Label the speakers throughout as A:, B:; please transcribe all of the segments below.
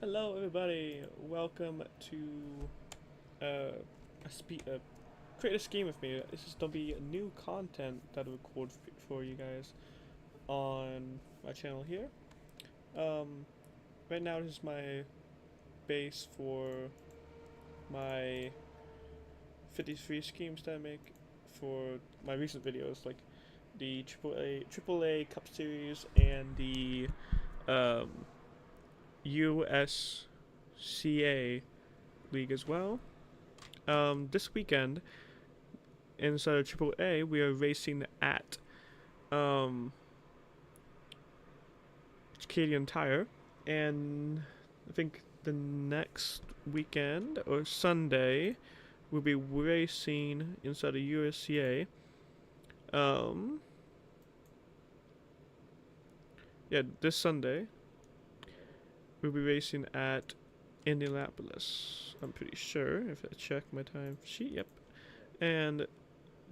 A: Hello, everybody. Welcome to create a scheme with me. This is gonna be new content that I record for you guys on my channel here. Um, right now, this is my base for my 53 schemes that I make for my recent videos, like the AAA Cup Series and the um, USCA League as well. This weekend inside of AAA, we are racing at um, Canadian Tire, and I think the next weekend or Sunday we'll be racing inside of USCA. Um, yeah, this Sunday we'll be racing at Indianapolis. I'm pretty sure if I check my time sheet. Yep, and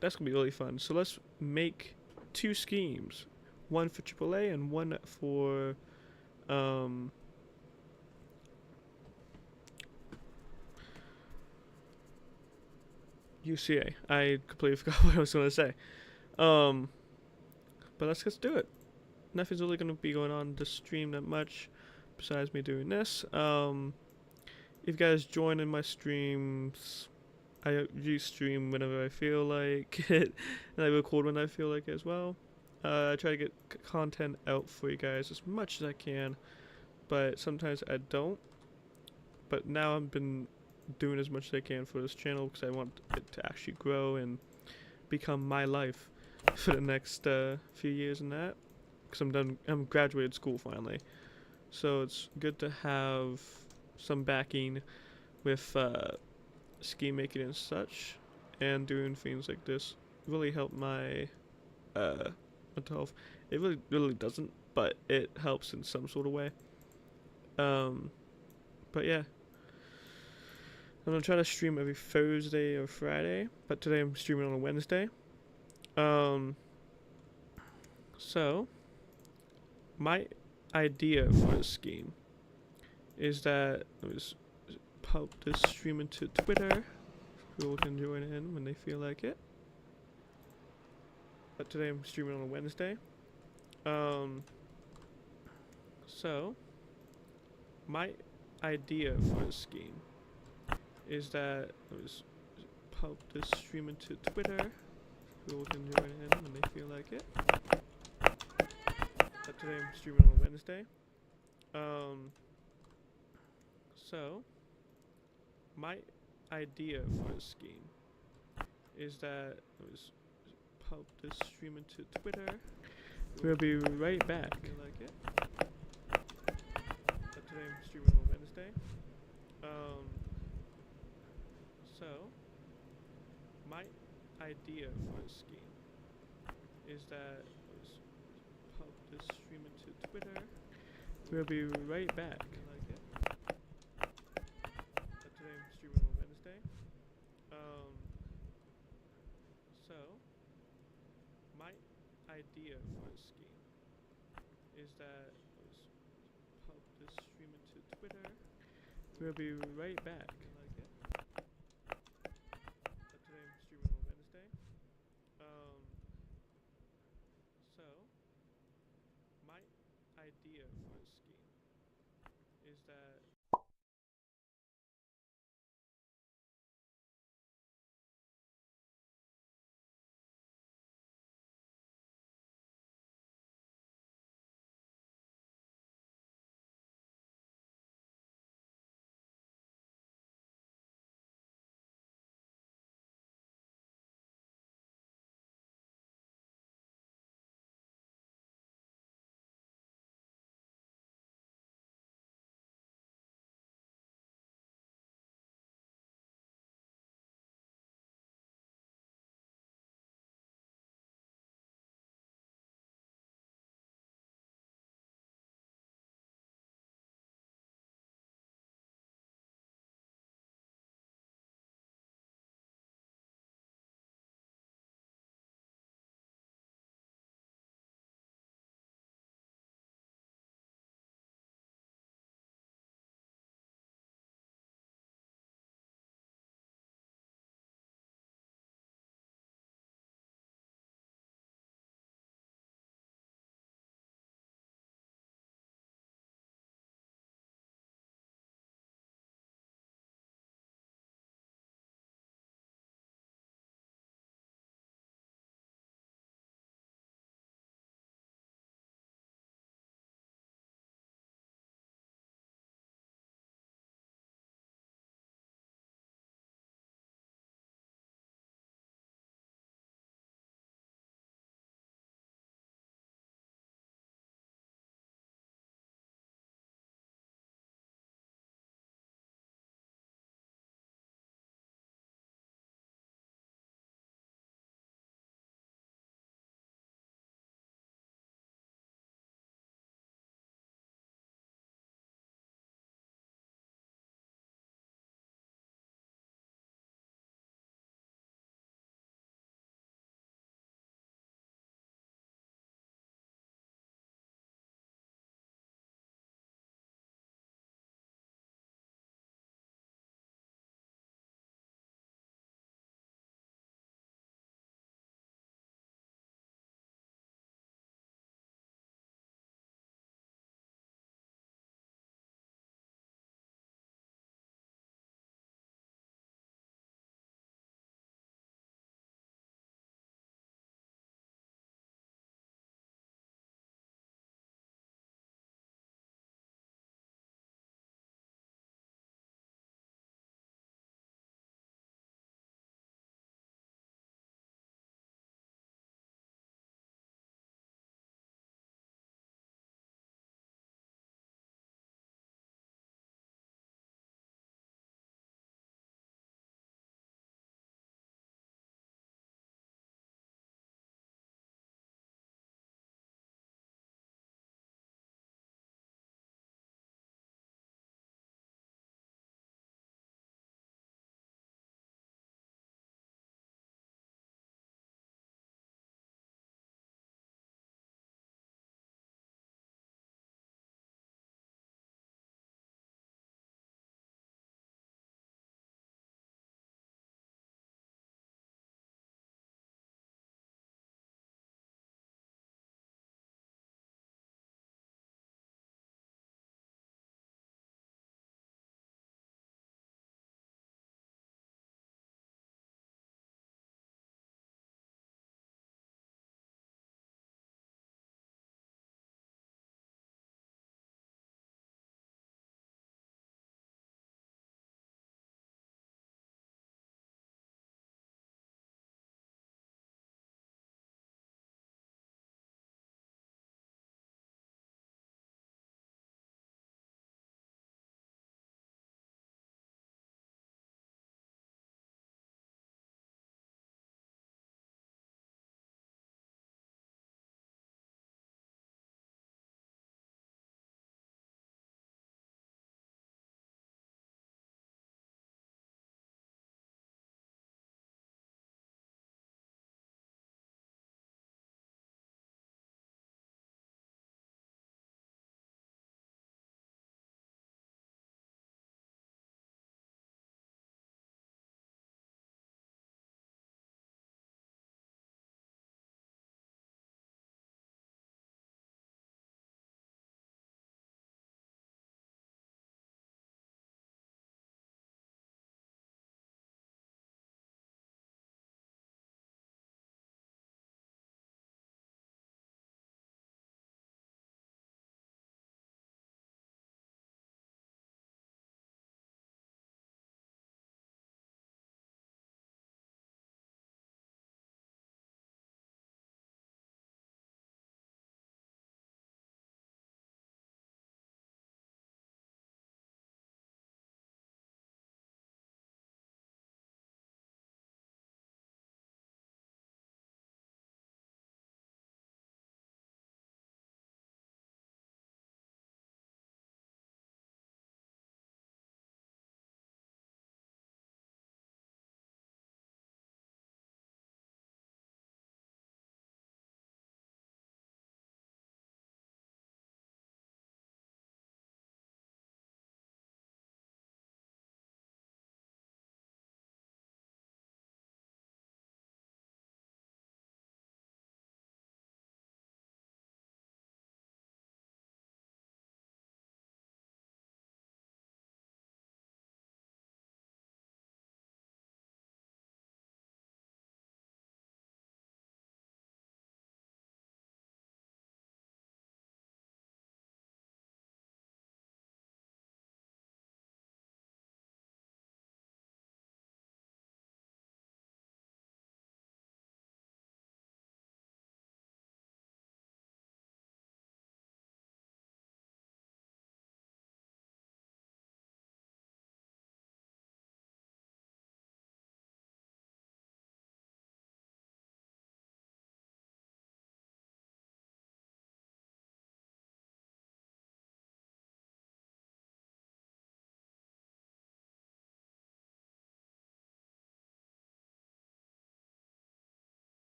A: that's gonna be really fun. So let's make two schemes, one for AAA and one for um, UCA. I completely forgot what I was gonna say. Um, but let's do it. Nothing's really gonna be going on this stream that much, besides me doing this. If you guys join in my streams, I usually stream whenever I feel like it, and I record when I feel like it as well. I try to get content out for you guys as much as I can, but sometimes I don't. But now I've been doing as much as I can for this channel because I want it to actually grow and become my life for the next few years and that. Because I'm graduated school finally, so it's good to have some backing with ski making and such, and doing things like this really help my mental health. It really doesn't, but it helps in some sort of way. Um, but yeah, I'm gonna try to stream every Thursday or Friday, but today I'm streaming on a Wednesday. Um, so my idea for this scheme is that let me just pop this stream into Twitter. People can join in when they feel like it. But today I'm streaming on a Wednesday. Um, so my idea for this scheme is that let me just pop this stream into Twitter. People can join in when they feel like it. But today I'm streaming on a Wednesday. Um, so my idea for this scheme is that let me just pop this stream into Twitter. We'll be right back. Feel like it. But today I'm streaming on a Wednesday. Um, so my idea for this scheme is that let me just pop this stream into Twitter. We'll be right back. Feel like it. But today I'm streaming on a Wednesday. Um, so my idea for this scheme is that let me just pop this stream into Twitter. We'll be right back. Like it. But today I'm streaming on a Wednesday. Um, so my idea for this scheme is that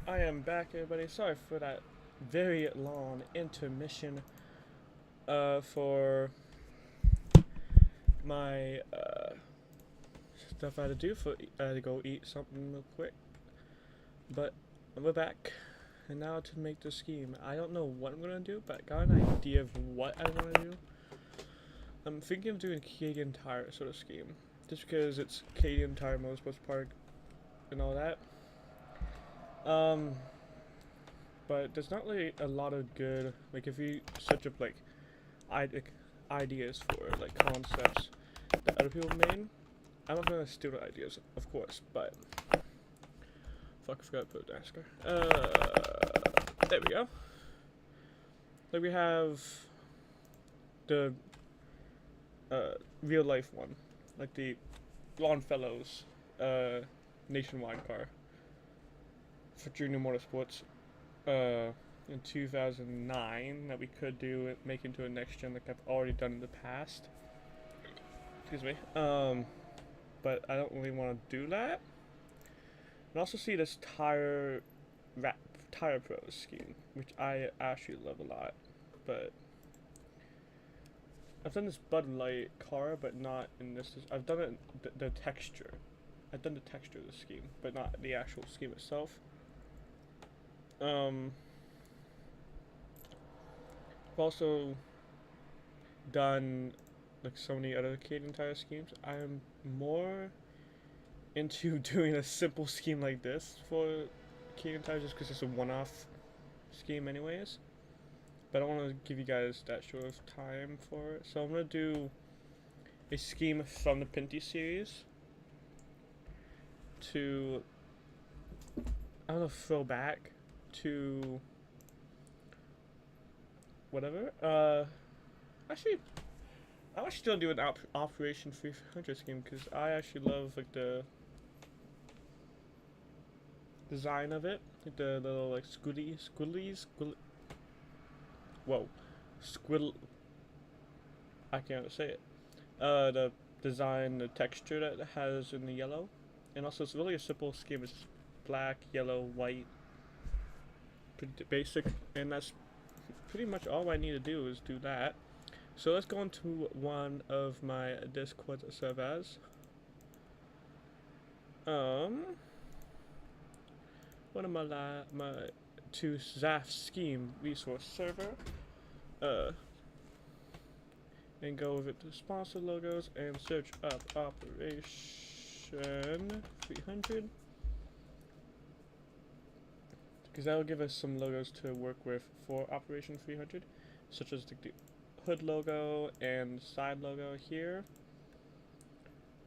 A: I am back, everybody. Sorry for that very long intermission for my stuff I had to do. I had to go eat something real quick. But we're back. And now to make the scheme. I don't know what I'm going to do, but I got an idea of what I want to do. I'm thinking of doing Canadian Tire sort of scheme. Just because it's Canadian Tire Motorsports Park and all that. But there's not really a lot of good, like if you search up like ideas for like concepts that other people made. I'm not gonna steal the ideas, of course, but fuck, I forgot to put NASCAR. There we go. Like we have the real life one, like the Longfellows nationwide car for Junior Motorsports in 2009 that we could do it, make into a next gen like I've already done in the past. Excuse me. But I don't really want to do that. And also see this Tire Pro scheme, which I actually love a lot. But I've done this Bud Light car, but not in this. I've done it the texture. I've done the texture of the scheme, but not the actual scheme itself. I've also done like so many other Canadian Tire schemes. I am more into doing a simple scheme like this for Canadian Tire just because it's a one-off scheme anyways. But I don't want to give you guys that short of time for it. So I'm going to do a scheme from the Pinty series to, I don't know, throw back to whatever. Actually, I'm actually gonna do an Operation 300 scheme because I actually love like the design of it, like the little like squiddlies. Whoa, squiddle. I can't say it. The design, the texture that it has in the yellow, and also it's really a simple scheme. It's black, yellow, white. Pretty basic, and that's pretty much all I need to do is do that. So let's go into one of my Discord servers. One of my to Zaf scheme resource server. And go over to sponsor logos and search up Operation 300. Because that will give us some logos to work with for Operation 300, such as the hood logo and side logo here.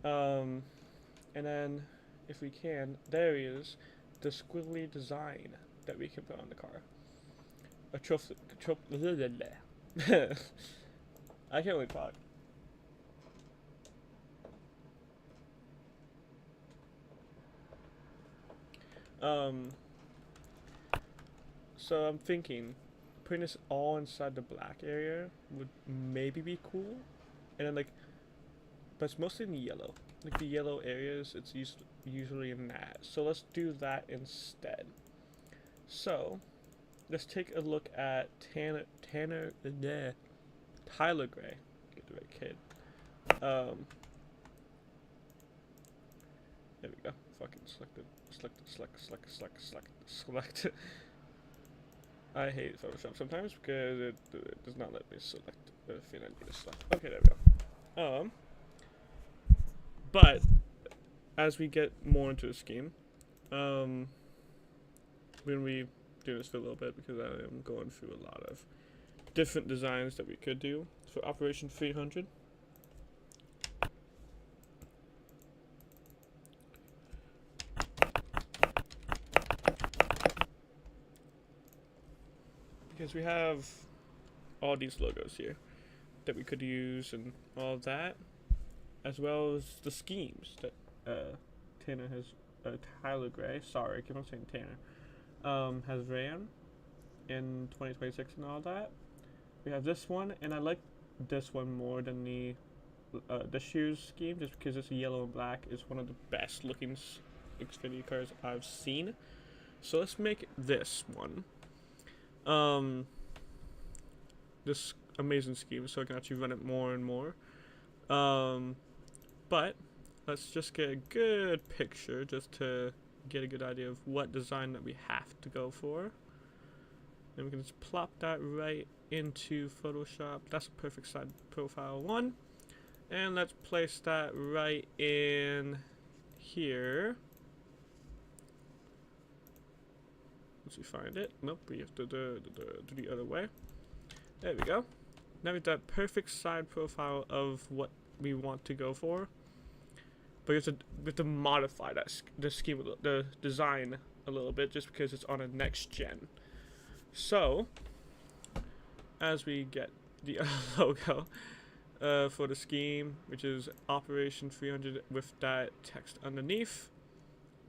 A: And then, if we can, there is the squiggly design that we can put on the car. A I can't really talk. So I'm thinking putting this all inside the black area would maybe be cool, and then like, but it's mostly in the yellow. Like the yellow areas, it's usually in that. So let's do that instead. So let's take a look at Tyler Gray. Get the right kid. There we go. Fucking select. I hate Photoshop sometimes because it does not let me select the thing I need to select. Okay, there we go. But as we get more into the scheme, we're gonna be doing this for a little bit because I am going through a lot of different designs that we could do for Operation 300. Because we have all these logos here that we could use and all of that, as well as the schemes that Tanner has, Tyler Gray, sorry I keep on saying Tanner, has ran in 2026 and all that. We have this one, and I like this one more than the shoes scheme, just because it's yellow and black. Is one of the best looking Xfinity cars I've seen. So let's make this one. This amazing scheme so I can actually run it more and more. But let's just get a good picture just to get a good idea of what design that we have to go for. And we can just plop that right into Photoshop. That's a perfect side profile one. And let's place that right in here. Once we find it. Nope, we have to do the other way. There we go. Now we've got a perfect side profile of what we want to go for. But we have to modify the scheme, the design a little bit, just because it's on a next gen. So, as we get the logo for the scheme, which is Operation 300 with that text underneath,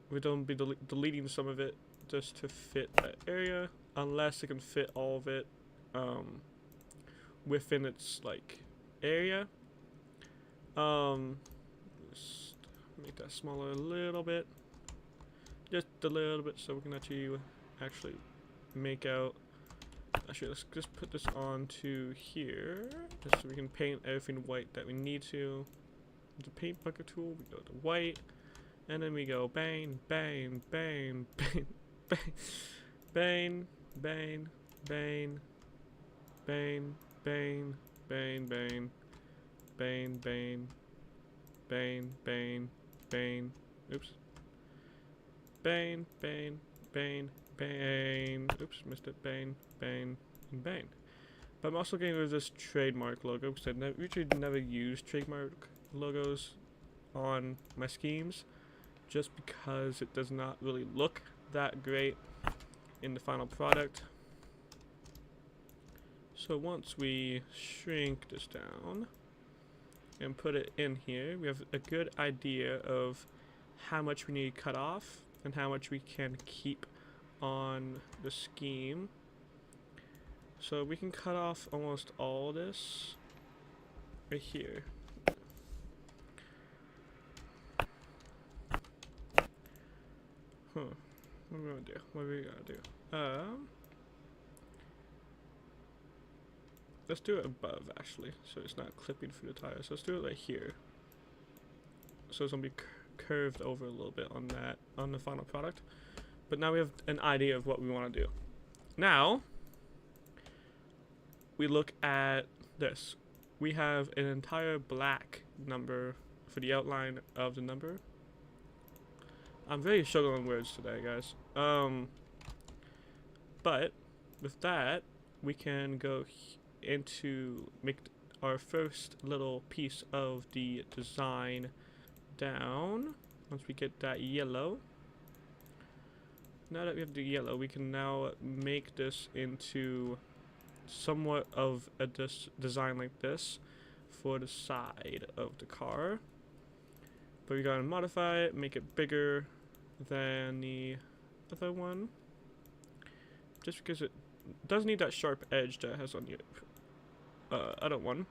A: we don't be deleting some of it just to fit that area, unless it can fit all of it within its like area. Just make that smaller a little bit, just a little bit, so we can actually make out. Actually, let's just put this onto here, just so we can paint everything white that we need to. With the paint bucket tool, we go to white, and then we go bang, bang, bang, bang, bang, bang, bang, bang, bang, bang, bang, bang, bang, bang, bang, bang, oops, bang, bang, bang, bang, oops, missed it, bang, bang, and bang. But I'm also getting rid of this trademark logo because I usually never use trademark logos on my schemes, just because it does not really look that great in the final product. So once we shrink this down and put it in here, we have a good idea of how much we need to cut off and how much we can keep on the scheme. So we can cut off almost all this right here. Huh. What are we gonna do? What are we gonna do? Let's do it above, actually, so it's not clipping through the tire. So let's do it right here. So it's gonna be curved over a little bit on that, on the final product. But now we have an idea of what we want to do. Now we look at this. We have an entire black number for the outline of the number. I'm very struggling words today, guys. But with that, we can go into make our first little piece of the design down. Once we get that yellow. Now that we have the yellow, we can now make this into somewhat of a design like this for the side of the car. But we gotta modify it, make it bigger than the other one, just because it does need that sharp edge that it has on the other one.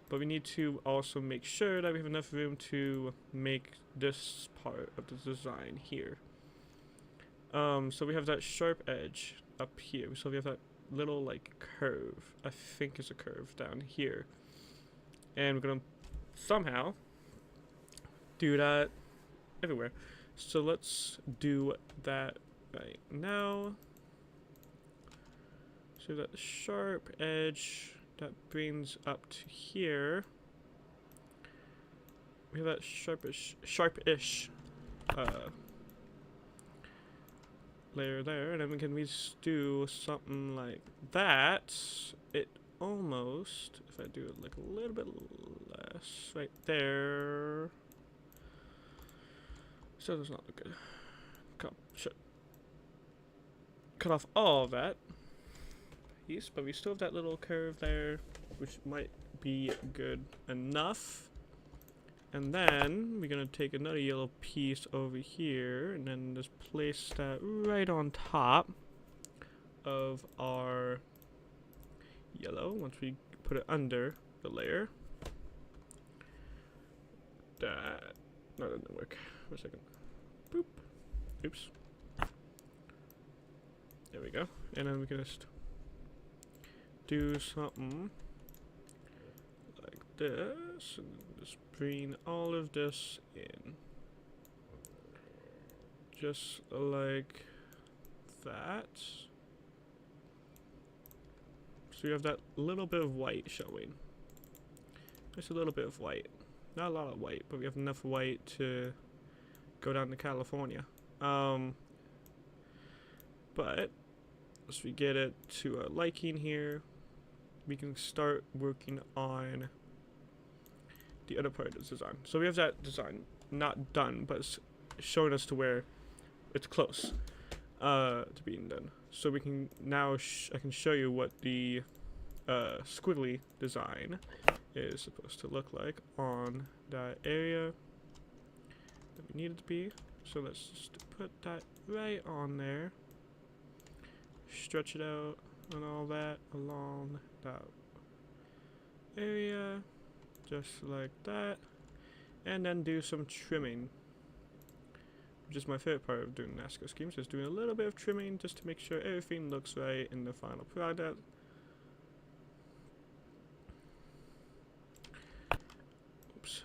A: But we need to also make sure that we have enough room to make this part of the design here. So we have that sharp edge up here. So we have that little like curve, I think is a curve down here. And we're gonna somehow do that everywhere. So let's do that right now. So that sharp edge that brings up to here. We have that sharpish layer there, and then we can just do something like that. It almost, if I do it like a little bit less, right there. So does not look good. Cut off all of that piece, but we still have that little curve there, which might be good enough. And then we're gonna take another yellow piece over here and then just place that right on top of our yellow once we put it under the layer. That didn't work. For a second. Boop. Oops. There we go. And then we can just do something like this, and just bring all of this in. Just like that. So you have that little bit of white showing. Just a little bit of white. Not a lot of white, but we have enough white to go down to California. But as we get it to our liking here, we can start working on the other part of the design. So we have that design not done, but it's showing us to where it's close to being done. So we can now I can show you what the squiggly design is supposed to look like on that area that we need it to be. So let's just put that right on there. Stretch it out and all that along that area, just like that, and then do some trimming, which is my favorite part of doing NASCAR schemes, is doing a little bit of trimming just to make sure everything looks right in the final product. Oops.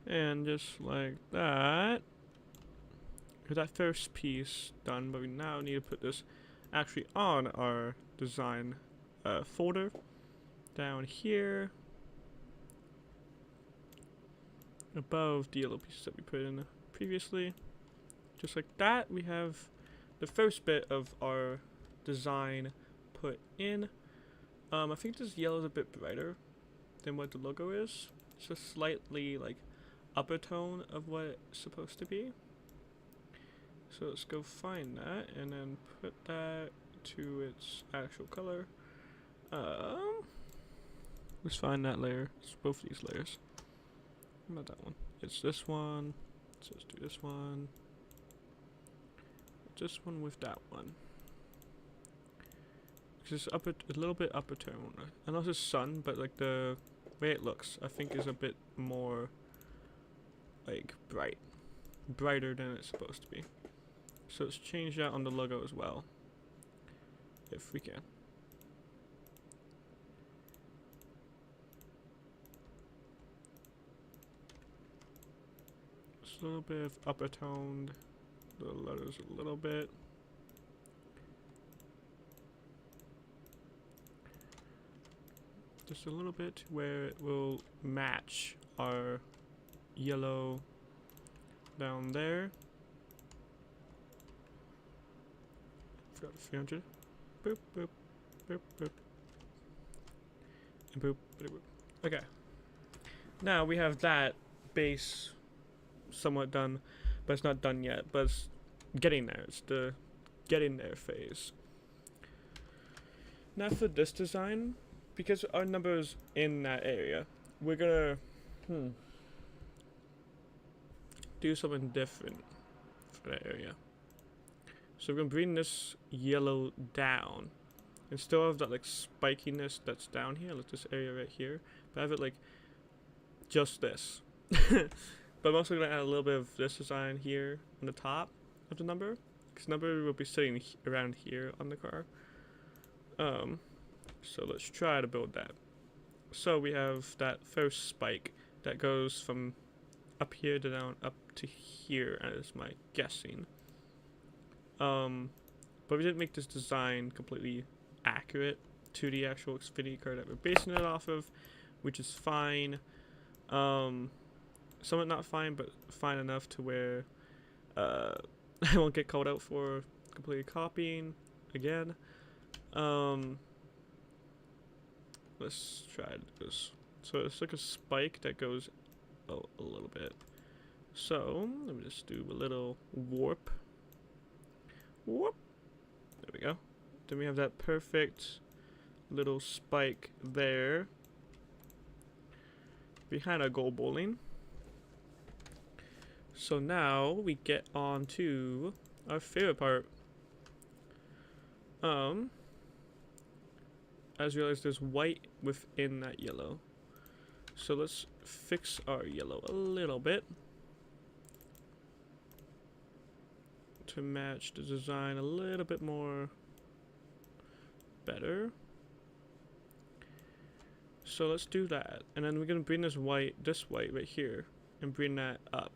A: And just like that, with that first piece done, but we now need to put this actually on our design folder down here above the yellow pieces that we put in previously. Just like that, we have the first bit of our design put in. I think this yellow is a bit brighter than what the logo is. It's just slightly like upper tone of what it's supposed to be. So let's go find that and then put that to its actual color. Let's find that layer. It's both these layers. Not that one. It's this one. So let's do this one. This one with that one. It's upper, a little bit upper tone. I know it's sun, but like the way it looks, I think is a bit more like brighter than it's supposed to be. So let's change that on the logo as well, if we can. Just a little bit of upper toned, the letters a little bit. Just a little bit where it will match our yellow down there. Forgot 300. Boop, boop, boop, boop. And boop, boop, boop. Okay. Now we have that base somewhat done, but it's not done yet. But it's getting there. It's the getting there phase. Now for this design, because our number's in that area, we're gonna do something different for that area. So we're gonna bring this yellow down and still have that like spikiness that's down here, like this area right here, but have it like just this. But I'm also gonna add a little bit of this design here on the top of the number, because number will be sitting around here on the car. So let's try to build that. So we have that first spike that goes from up here to down up to here, as my guessing. But we didn't make this design completely accurate to the actual Xfinity car that we're basing it off of, which is fine. Somewhat not fine, but fine enough to where I won't get called out for completely copying again. Let's try this. So it's like a spike that goes a little bit. So let me just do a little warp. Whoop. There we go. Then we have that perfect little spike there behind our goal bowling. So now we get on to our favorite part. I just realized there's white within that yellow. So let's fix our yellow a little bit to match the design a little bit more better. So let's do that. And then we're gonna bring this white right here, and bring that up.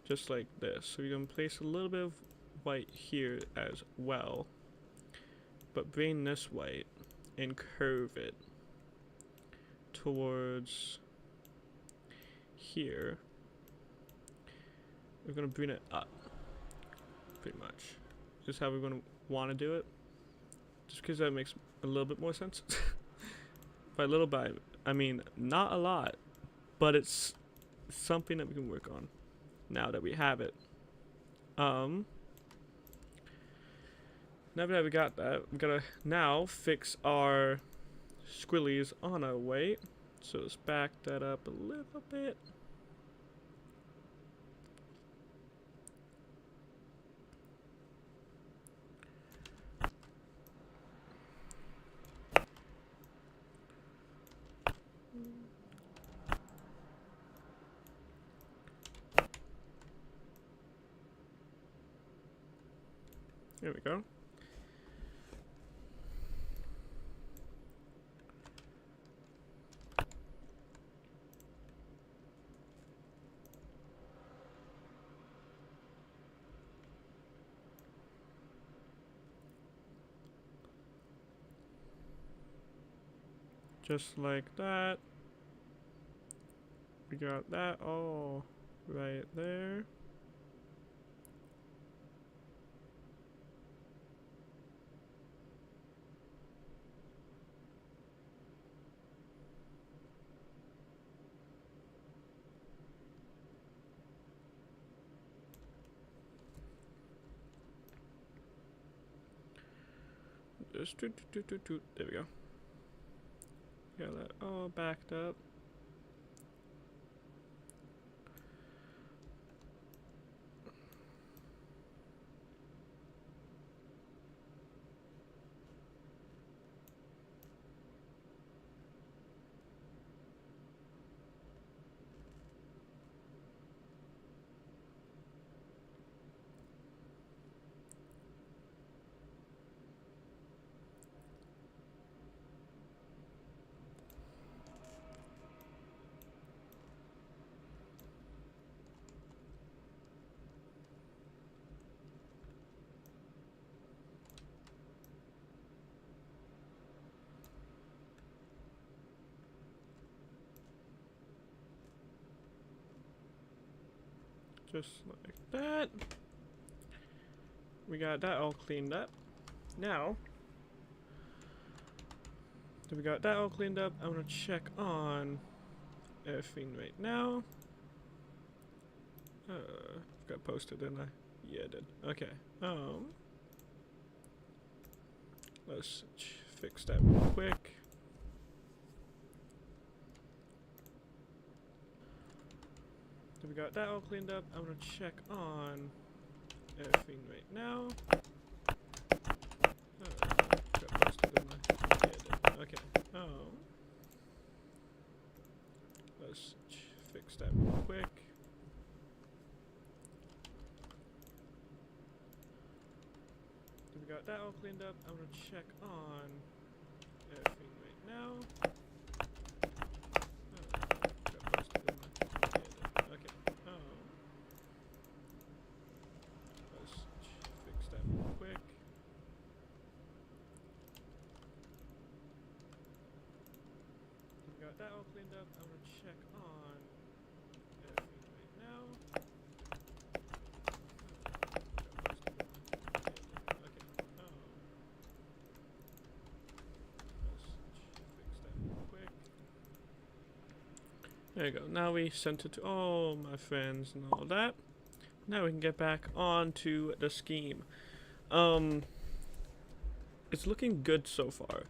A: Just like this. So we're gonna place a little bit of white here as well. But bring this white and curve it towards here. We're gonna bring it up, pretty much. Just how we're gonna want to do it. Just because that makes a little bit more sense. By little by, I mean not a lot, but it's something that we can work on now that we have it. Now that we got that, we gotta now fix our squillies on our weight. So let's back that up a little bit. There we go. Just like that. We got that all right there. Just there we go. Got that all backed up. Just like that. We got that all cleaned up. Now that we got that all cleaned up, I'm gonna check on everything right now. Got posted, didn't I? Yeah, I did. Okay. Let's fix that real quick. So we got that all cleaned up. I'm gonna check on everything right now. Got posted, didn't I? Yeah, I did. Okay. Let's fix that real quick. So we got that all cleaned up. I'm gonna check on everything right now. Got posted, didn't I? Yeah, I did. Okay. Let's fix that real quick. So we got that all cleaned up. I'm gonna check on everything right now. Got posted, didn't I? There you go. Now we sent it to all my friends and all that. Now we can get back on to the scheme. It's looking good so far.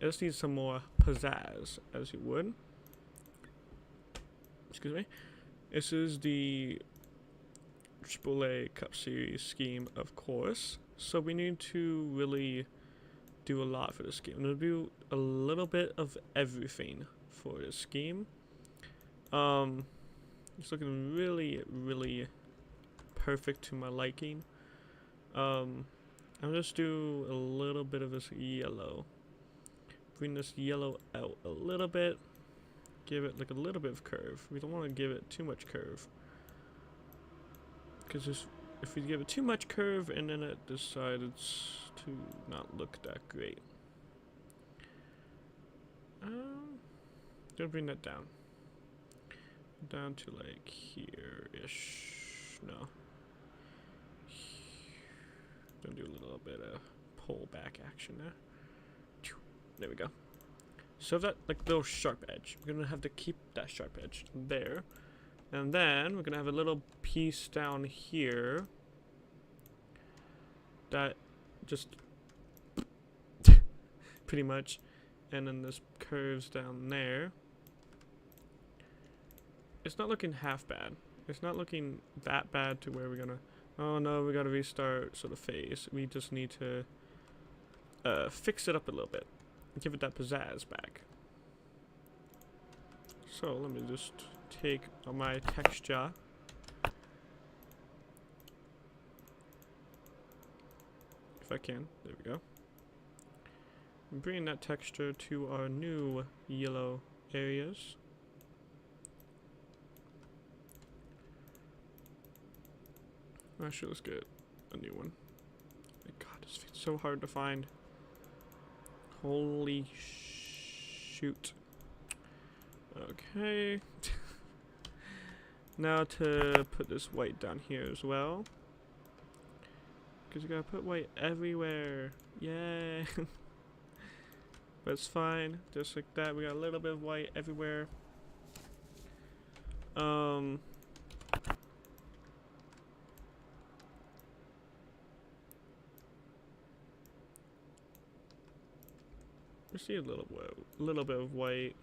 A: It just needs some more pizzazz, as you would. Excuse me. This is the AAA Cup Series scheme, of course. So we need to really do a lot for this scheme. I'm gonna do a little bit of everything for this scheme. It's looking really, really perfect to my liking. I'm just do a little bit of this yellow. Bring this yellow out a little bit. Give it like a little bit of curve. We don't want to give it too much curve. Because if we give it too much curve and then it decides to not look that great. Gonna bring that down. Down to like here-ish. No. Gonna do a little bit of pull back action there. There we go. So that like little sharp edge. We're gonna have to keep that sharp edge there. And then we're gonna have a little piece down here that just pretty much, and then this curves down there. It's not looking half bad. It's not looking that bad to where we're gonna, oh no, we gotta restart sort of phase. We just need to fix it up a little bit. Give it that pizzazz back. So let me just take my texture. If I can, there we go. And bring that texture to our new yellow areas. Actually, let's get a new one. My God, this feels so hard to find. Holy shoot. Okay. Now to put this white down here as well. Because you gotta put white everywhere. Yay. But it's fine. Just like that. We got a little bit of white everywhere. We see a little bit of white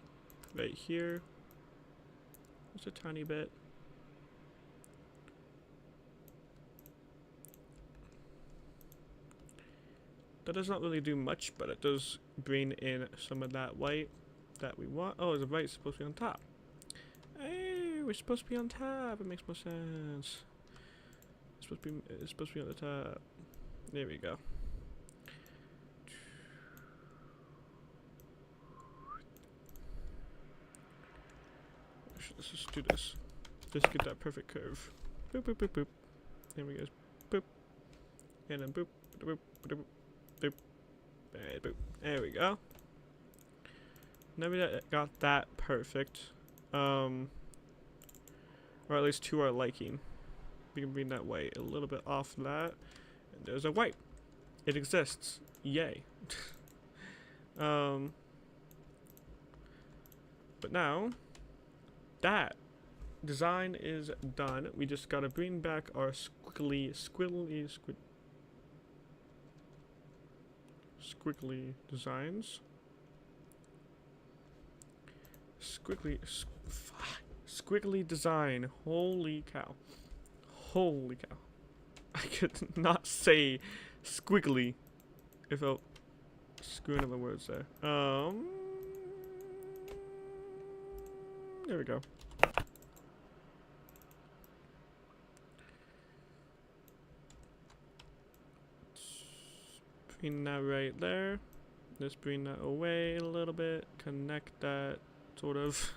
A: right here. Just a tiny bit. That does not really do much, but it does bring in some of that white that we want. Oh, the white's supposed to be on top. Hey, we're supposed to be on top. It makes more sense. It's supposed to be on the top. There we go. Let's just do this. Just get that perfect curve. Boop, boop, boop, boop. There we go. Boop. And then boop, boop, boop, boop, and boop. There we go. Now we got that perfect. Or at least to our liking. We can bring that white a little bit off that. And there's a white. It exists. Yay. But now that design is done. We just gotta bring back our squiggly designs. Squiggly design. Holy cow. Holy cow. I could not say squiggly without screwing up my words there. There we go. Bring that right there. Let's bring that away a little bit. Connect that, sort of.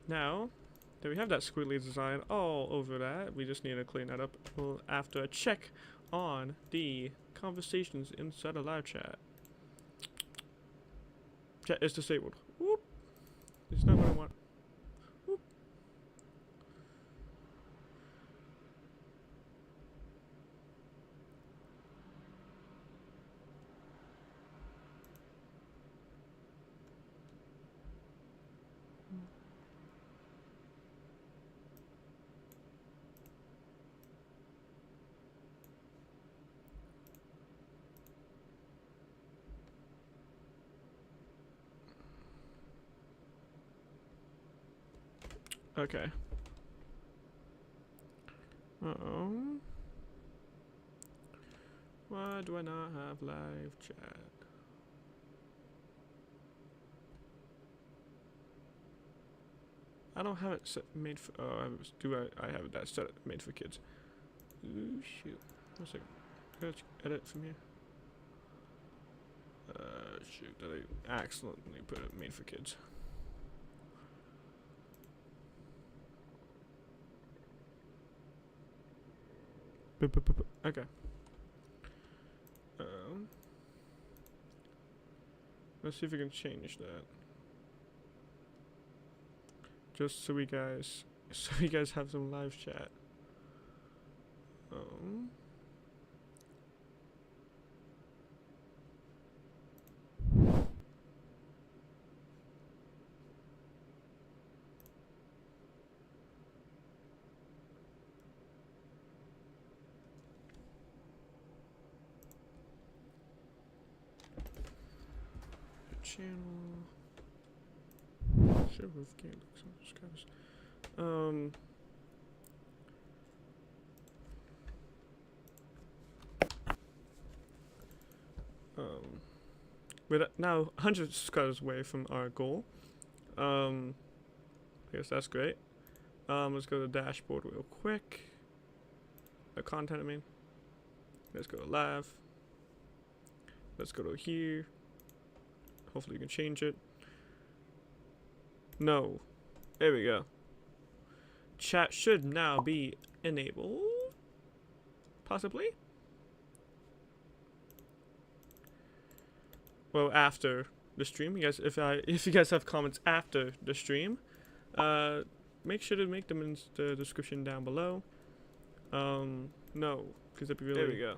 A: Now that we have that squiggly design all over that, we just need to clean that up after a check on the conversations inside of live chat. Chat is disabled. Whoop. It's not what I want. Whoop. Okay. Uh-oh. Why do I not have live chat? I don't have it set made for. Oh, I have that set made for kids. Ooh, shoot. One second. Let's edit from here. Shoot. Did I accidentally put it made for kids? Okay. Let's see if we can change that. Just so you guys have some live chat. Channel. Share with game subscribers. We're now 100 subscribers away from our goal. I guess that's great. Let's go to the dashboard real quick. The content, I mean. Let's go to live. Let's go to here. Hopefully you can change it. No. There we go. Chat should now be enabled. Possibly? Well, after the stream, you guys, if you guys have comments after the stream, make sure to make them in the description down below. No, because that'd be really. There we go.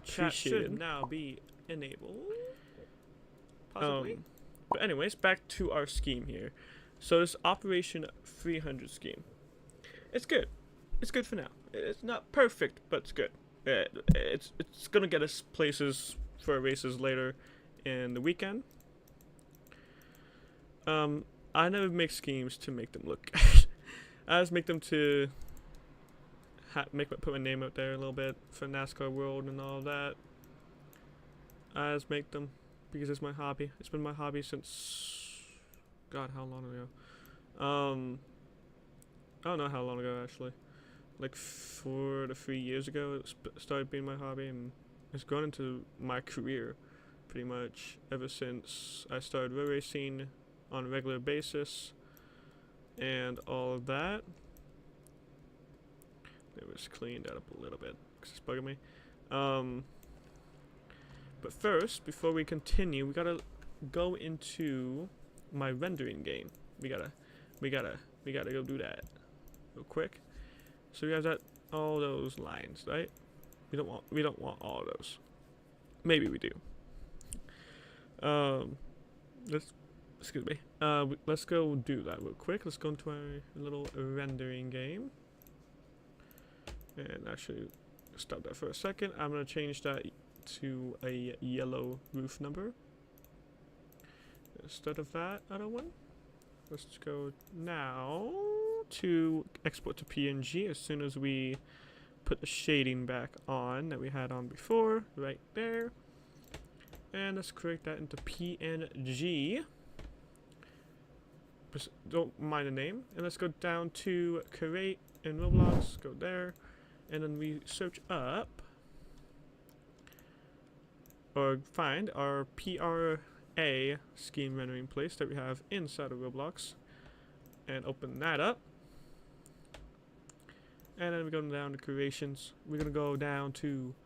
A: Chat should now be enabled. Possibly. But anyways, back to our scheme here. So this Operation 300 scheme, it's good. It's good for now. It's not perfect, but it's good. It's gonna get us places for races later in the weekend. I never make schemes to make them look good. I just make them to put my name out there a little bit for NASCAR World and all that. I just make them because it's my hobby. It's been my hobby since, God, how long ago? I don't know how long ago actually. Like 4 to 3 years ago, it started being my hobby, and it's gone into my career pretty much ever since I started racing on a regular basis and all of that. It was cleaned that up a little bit because it's bugging me. But first, before we continue, we gotta go into my rendering game. We gotta go do that real quick. So we have that all those lines, right? We don't want all of those. Maybe we do. Excuse me. Let's go do that real quick. Let's go into our little rendering game. And actually, stop that for a second. I'm gonna change that to a yellow roof number instead of that other one. Let's go now to export to PNG as soon as we put the shading back on that we had on before, right there. And let's create that into PNG. Just don't mind the name. And let's go down to create in Roblox, go there, and then we search up or find our PRA scheme rendering place that we have inside of Roblox and open that up. And then we're going down to creations. We're going to go down to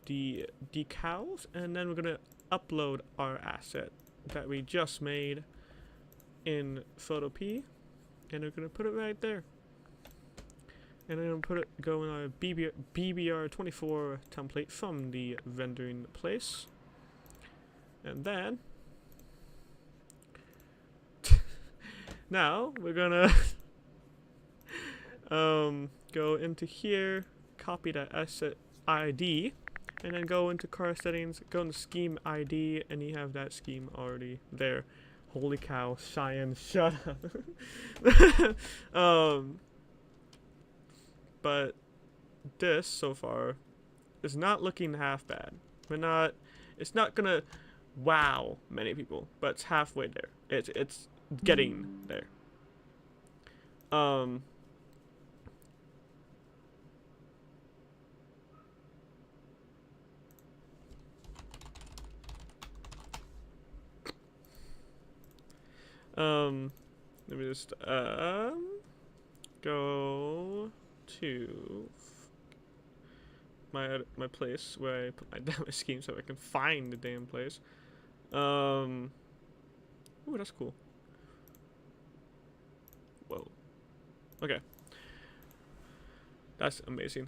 A: the decals, and then we're going to upload our asset that we just made in Photopea, and we're going to put it right there. And then we'll go in our BBR24 template from the rendering place. And then now we're gonna go into here, copy that asset ID, and then go into car settings, go into scheme ID, and you have that scheme already there Holy cow, Cheyenne, shut up. But this so far is not looking half bad. It's not gonna wow many people, but it's halfway there. It's getting there. Um, let me just go to my place where I put my damn scheme so I can find the damn place. Ooh, that's cool. Whoa. Okay. That's amazing.